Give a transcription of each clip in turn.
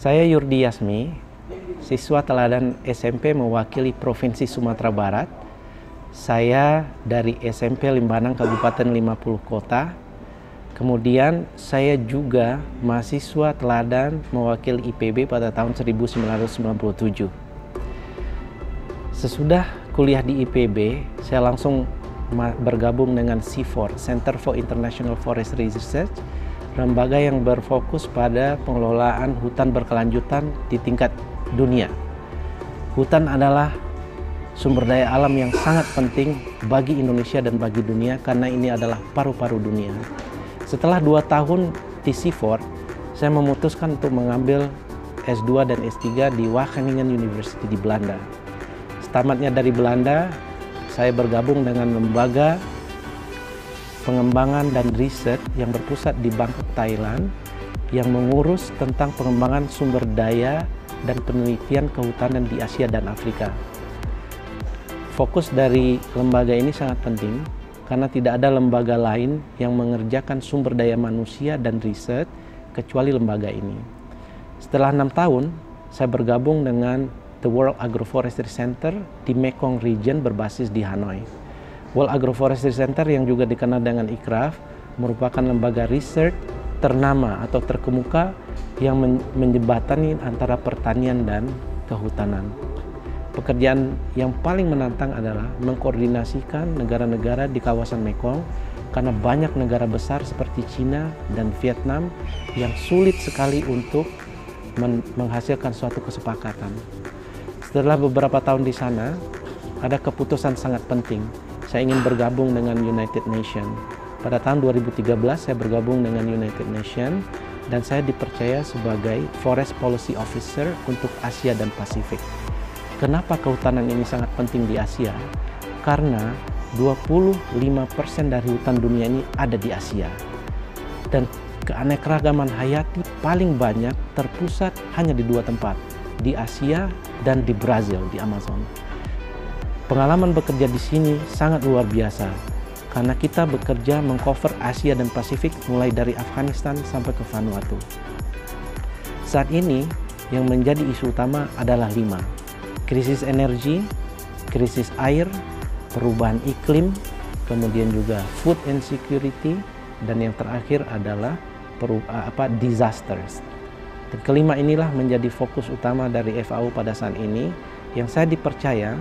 Saya Yurdi Yasmi, siswa teladan SMP mewakili Provinsi Sumatera Barat. Saya dari SMP Limbanang Kabupaten 50 Kota. Kemudian saya juga mahasiswa teladan mewakili IPB pada tahun 1997. Sesudah kuliah di IPB, saya langsung bergabung dengan CIFOR, Center for International Forest Research, lembaga yang berfokus pada pengelolaan hutan berkelanjutan di tingkat dunia. Hutan adalah sumber daya alam yang sangat penting bagi Indonesia dan bagi dunia karena ini adalah paru-paru dunia. Setelah 2 tahun di CIFOR, saya memutuskan untuk mengambil S2 dan S3 di Wageningen University di Belanda. Setamatnya dari Belanda, saya bergabung dengan lembaga pengembangan dan riset yang berpusat di Bangkok, Thailand, yang mengurus tentang pengembangan sumber daya dan penelitian kehutanan di Asia dan Afrika. Fokus dari lembaga ini sangat penting karena tidak ada lembaga lain yang mengerjakan sumber daya manusia dan riset kecuali lembaga ini. Setelah 6 tahun, saya bergabung dengan The World Agroforestry Center di Mekong Region berbasis di Hanoi. World Agroforestry Center yang juga dikenal dengan ICRAF merupakan lembaga riset ternama atau terkemuka yang menjembatani antara pertanian dan kehutanan. Pekerjaan yang paling menantang adalah mengkoordinasikan negara-negara di kawasan Mekong karena banyak negara besar seperti China dan Vietnam yang sulit sekali untuk menghasilkan suatu kesepakatan. Setelah beberapa tahun di sana, ada keputusan sangat penting. Saya ingin bergabung dengan United Nations. Pada tahun 2013 saya bergabung dengan United Nations dan saya dipercaya sebagai Forest Policy Officer untuk Asia dan Pasifik. Kenapa kehutanan ini sangat penting di Asia? Karena 25% dari hutan dunia ini ada di Asia. Dan keanekaragaman hayati paling banyak terpusat hanya di 2 tempat, di Asia dan di Brazil, di Amazon. Pengalaman bekerja di sini sangat luar biasa karena kita bekerja mengcover Asia dan Pasifik mulai dari Afghanistan sampai ke Vanuatu. Saat ini yang menjadi isu utama adalah 5. Krisis energi, krisis air, perubahan iklim, kemudian juga food insecurity, dan yang terakhir adalah disasters. Dan kelima inilah menjadi fokus utama dari FAO pada saat ini yang saya dipercaya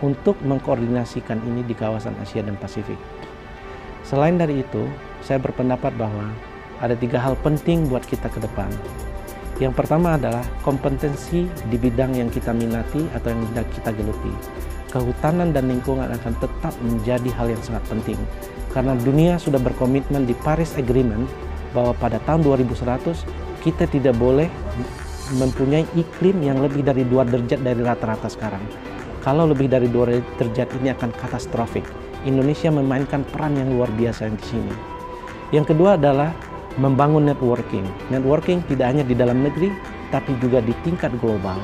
untuk mengkoordinasikan ini di kawasan Asia dan Pasifik. Selain dari itu, saya berpendapat bahwa ada 3 hal penting buat kita ke depan. Yang pertama adalah kompetensi di bidang yang kita minati atau yang kita geluti. Kehutanan dan lingkungan akan tetap menjadi hal yang sangat penting. Karena dunia sudah berkomitmen di Paris Agreement bahwa pada tahun 2100 kita tidak boleh mempunyai iklim yang lebih dari 2 derajat dari rata-rata sekarang. Kalau lebih dari 2 derajat ini akan katastrofik. Indonesia memainkan peran yang luar biasa di sini. Yang kedua adalah membangun networking. Networking tidak hanya di dalam negeri, tapi juga di tingkat global.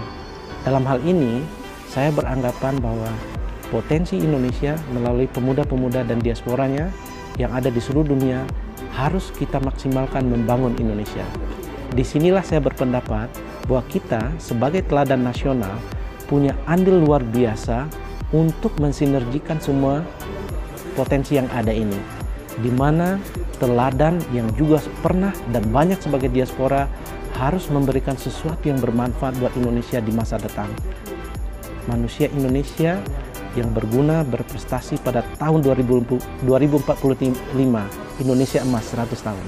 Dalam hal ini, saya beranggapan bahwa potensi Indonesia melalui pemuda-pemuda dan diasporanya yang ada di seluruh dunia harus kita maksimalkan membangun Indonesia. Disinilah saya berpendapat bahwa kita sebagai teladan nasional punya andil luar biasa untuk mensinergikan semua potensi yang ada ini, di mana teladan yang juga pernah dan banyak sebagai diaspora harus memberikan sesuatu yang bermanfaat buat Indonesia di masa datang. Manusia Indonesia yang berguna berprestasi pada tahun 2045, Indonesia emas 100 tahun.